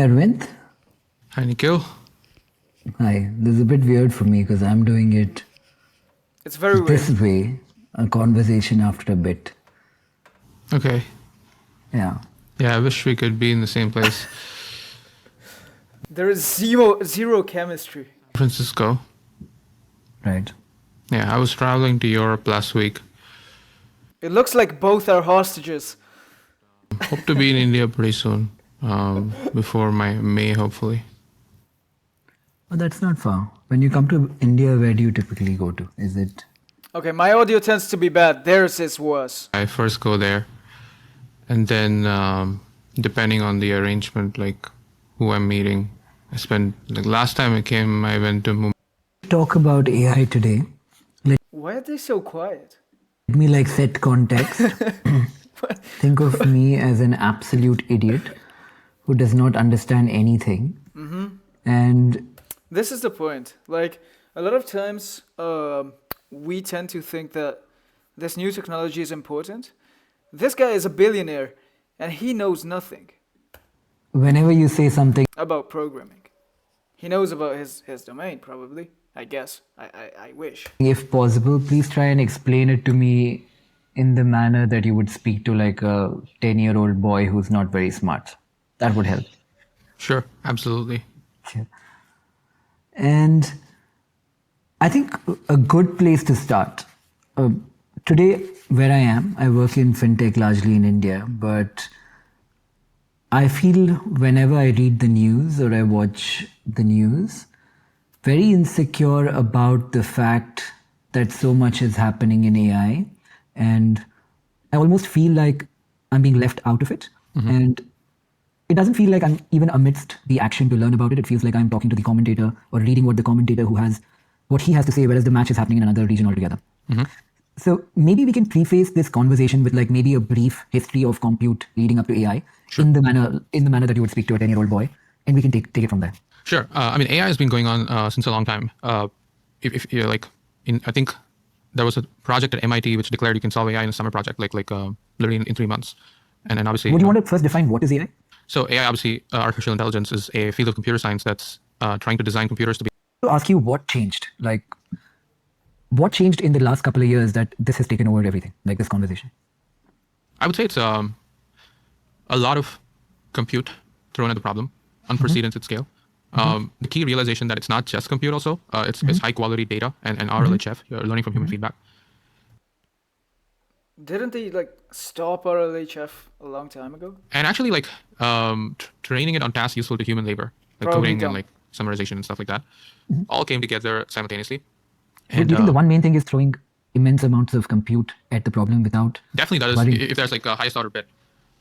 Arvind, Hi, Nikhil. hi. This is a bit weird for me because I'm doing it It's very this weird. way, a conversation after a bit. Okay. Yeah. Yeah, I wish we could be in the same place. There is zero chemistry. Francisco. Right. Yeah, I was traveling to Europe last week. It looks like both are hostages. Hope to be in India pretty soon. Before my May, hopefully. But that's not far. When you come to India, where do you typically go to? Is it Okay, my audio tends to be bad. Theirs is worse. I first go there, and then depending on the arrangement, like who I'm meeting, I spend like last time I came, I went to Mumbai. talk about AI today? Why are they so quiet? Let me like set context. Think of me as an absolute idiot who does not understand anything. And This is the point. Like, a lot of times, we tend to think that this new technology is important. This guy is a billionaire, and he knows nothing whenever you say something, about programming. He knows about his domain, probably. I guess. I wish. if possible, please try and explain it to me in the manner that you would speak to like a 10-year-old boy who's not very smart. That would help. Sure, absolutely. And I think a good place to start. Today, where I am, I work in fintech largely in India, but I feel whenever I read the news or I watch the news, very insecure about the fact that so much is happening in AI. And I almost feel like I'm being left out of it. And it doesn't feel like I'm even amidst the action to learn about it. It feels like I'm talking to the commentator or reading what the commentator what he has to say, whereas the match is happening in another region altogether. So maybe we can preface this conversation with like maybe a brief history of compute leading up to AI in the manner that you would speak to a 10-year-old boy, and we can take it from there. Sure. I mean, AI has been going on since a long time. If you're like, I think there was a project at MIT which declared you can solve AI in a summer project, literally in 3 months. And then obviously, Would you want to first define what is AI? so AI, obviously, artificial intelligence is a field of computer science that's trying to design computers to be. To ask you what changed, like what changed in the last couple of years that this has taken over everything, like this conversation. I would say it's a lot of compute thrown at the problem, unprecedented at scale. The key realization that it's not just compute also, it's high quality data and RLHF, you're learning from human feedback. Didn't they like stop RLHF a long time ago? And actually like training it on tasks useful to human labor, like Probably coding dumb. and like summarization and stuff like that, all came together simultaneously. Do you think the one main thing is throwing immense amounts of compute at the problem without definitely that is, worrying? if there's like a highest order bit,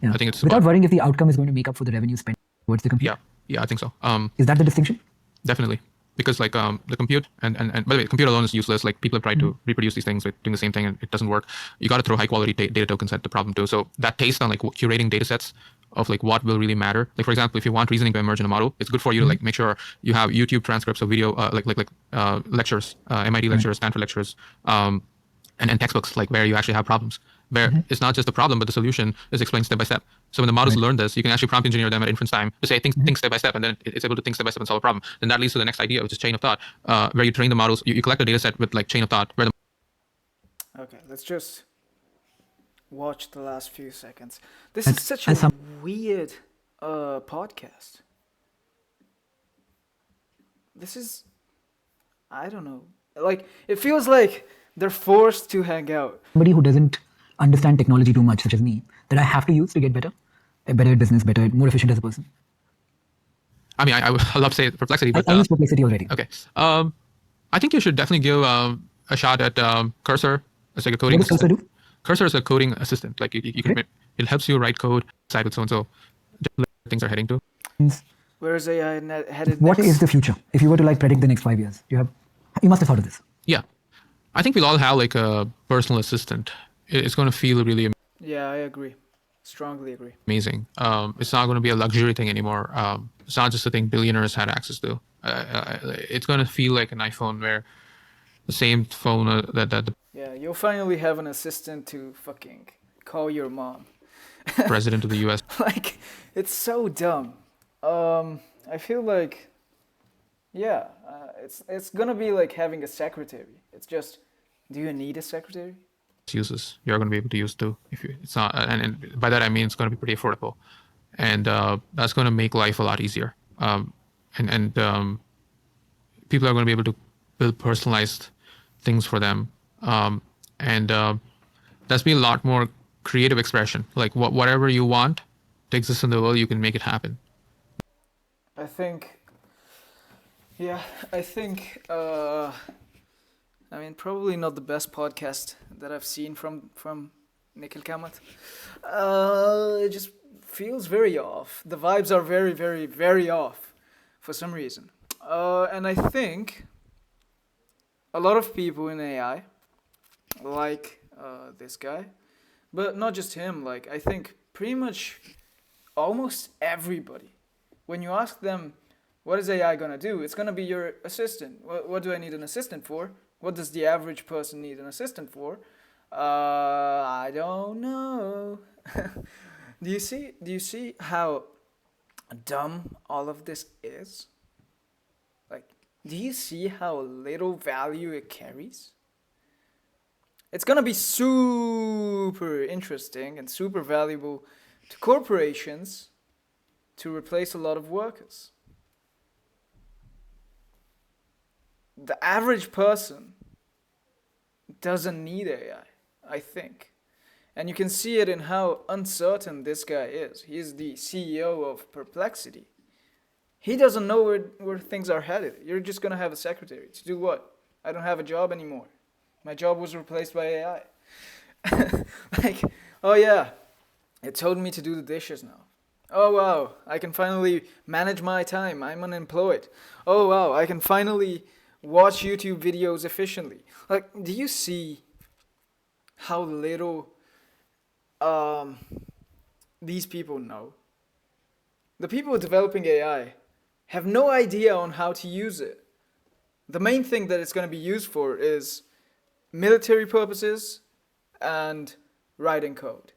Yeah. I think it's without worrying if the outcome is going to make up for the revenue spent towards the compute? yeah, I think so. Is that the distinction? Definitely. Because like the compute and by the way, compute alone is useless. Like people have tried to reproduce these things with doing the same thing and it doesn't work. You got to throw high quality data tokens at the problem too. So that taste on like curating data sets of like what will really matter. Like for example, if you want reasoning to emerge in a model, it's good for you to like make sure you have YouTube transcripts of video, lectures, MIT lectures, Stanford lectures, and textbooks like where you actually have problems. Where it's not just the problem, but the solution is explained step by step. So when the models learn this, you can actually prompt engineer them at inference time to say, think step by step, and then it's able to think step by step and solve a problem. Then that leads to the next idea, which is chain of thought, where you train the models, you collect a data set with like chain of thought, where the Okay, let's just watch the last few seconds. This is such a weird podcast. This is, I don't know. Like, it feels like they're forced to hang out. Somebody who doesn't understand technology too much, such as me, that I have to use to get better at business, more efficient as a person. I mean, I love to say Perplexity, but I use Perplexity already. okay. I think you should definitely give a shot at Cursor. It's like a coding. What does Cursor do? Cursor is a coding assistant. Like you can, it helps you write code, decide what so and so things are heading to. Where is AI headed What next? is the future? If you were to like predict the next 5 years, you must have thought of this. Yeah, I think we'll all have like a personal assistant. It's going to feel really Yeah, I agree. Strongly agree. amazing. It's not going to be a luxury thing anymore. It's not just a thing billionaires had access to. It's going to feel like an iPhone where the same phone that the Yeah, you'll finally have an assistant to fucking call your mom. president of the US. Like, it's so dumb. I feel like, yeah, it's gonna be like having a secretary. It's just, do you need a secretary? Uses you're going to be able to use too. If you, it's not, and by that I mean it's going to be pretty affordable, and that's going to make life a lot easier. And people are going to be able to build personalized things for them, and that's be a lot more creative expression. Like whatever you want to exist in the world, you can make it happen. I think, yeah, I think, I mean, probably not the best podcast that I've seen from Nikhil Kamath. It just feels very off. The vibes are very, very, very off for some reason. And I think a lot of people in AI, like this guy, but not just him, like, I think pretty much almost everybody, when you ask them, what is AI gonna do? It's gonna be your assistant. What do I need an assistant for? What does the average person need an assistant for? I don't know. Do you see how dumb all of this is? Like, do you see how little value it carries? It's gonna be super interesting and super valuable to corporations to replace a lot of workers. The average person doesn't need AI, I think. And you can see it in how uncertain this guy is. He's the CEO of Perplexity. He doesn't know where things are headed. You're just going to have a secretary. To do what? I don't have a job anymore. My job was replaced by AI. Like, oh yeah, it told me to do the dishes now. Oh wow, I can finally manage my time. I'm unemployed. Oh wow, I can finally watch YouTube videos efficiently. Like, do you see how little these people know? The people developing AI have no idea on how to use it. The main thing that it's going to be used for is military purposes and writing code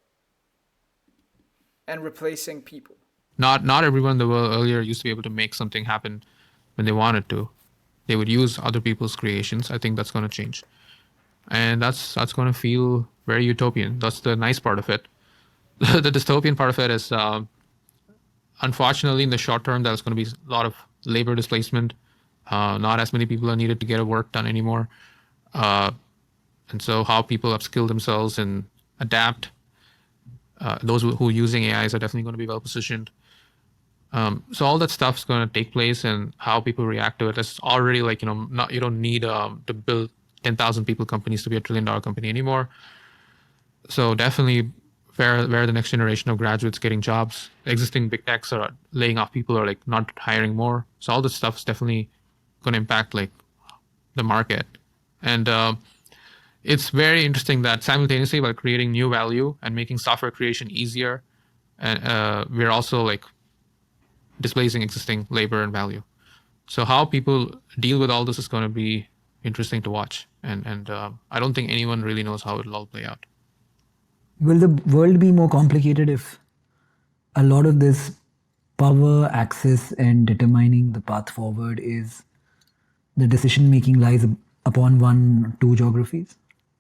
and replacing people. Not everyone in the world earlier used to be able to make something happen when they wanted to. They would use other people's creations. I think that's going to change, and that's going to feel very utopian. That's the nice part of it. The dystopian part of it is, unfortunately, in the short term, there's going to be a lot of labor displacement. Not as many people are needed to get work done anymore, and so how people upskill themselves and adapt. Those who are using AIs are definitely going to be well positioned. So all that stuff's going to take place, and how people react to it is already like, you don't need to build 10,000 people companies to be $1 trillion company anymore. So definitely where the next generation of graduates getting jobs, existing big techs are laying off people or like not hiring more. So all this stuff's definitely going to impact like the market. And it's very interesting that simultaneously while creating new value and making software creation easier, and we're also like displacing existing labor and value. So how people deal with all this is going to be interesting to watch, and I don't think anyone really knows how it'll all play out. Will the world be more complicated if a lot of this power, access, and determining the path forward is the decision making lies upon 1-2 geographies,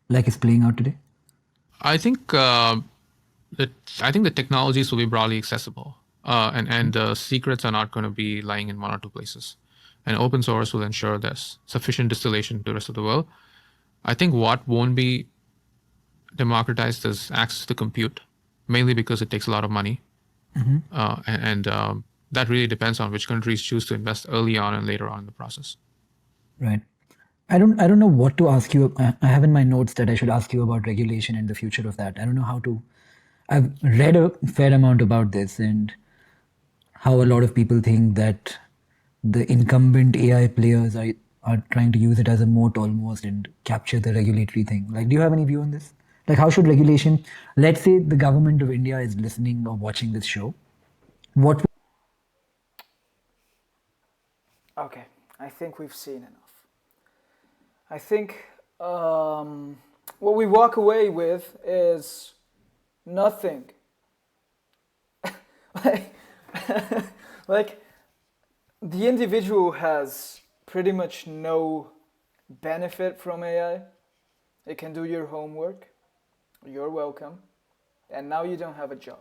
like it's playing out today? I think the technologies will be broadly accessible, and the secrets are not going to be lying in 1 or 2 places. And open source will ensure there's sufficient distillation to the rest of the world. I think what won't be democratized is access to compute, mainly because it takes a lot of money, and that really depends on which countries choose to invest early on and later on in the process. Right. I don't know what to ask you. I have in my notes that I should ask you about regulation and the future of that. I don't know how to. I've read a fair amount about this and how a lot of people think that the incumbent AI players are trying to use it as a moat almost and capture the regulatory thing. Like, do you have any view on this? Like, how should regulation, let's say the government of India is listening or watching this show, what? Okay, I think we've seen enough. I think what we walk away with is nothing. like, Like, the individual has pretty much no benefit from AI. It can do your homework. You're welcome. And now you don't have a job.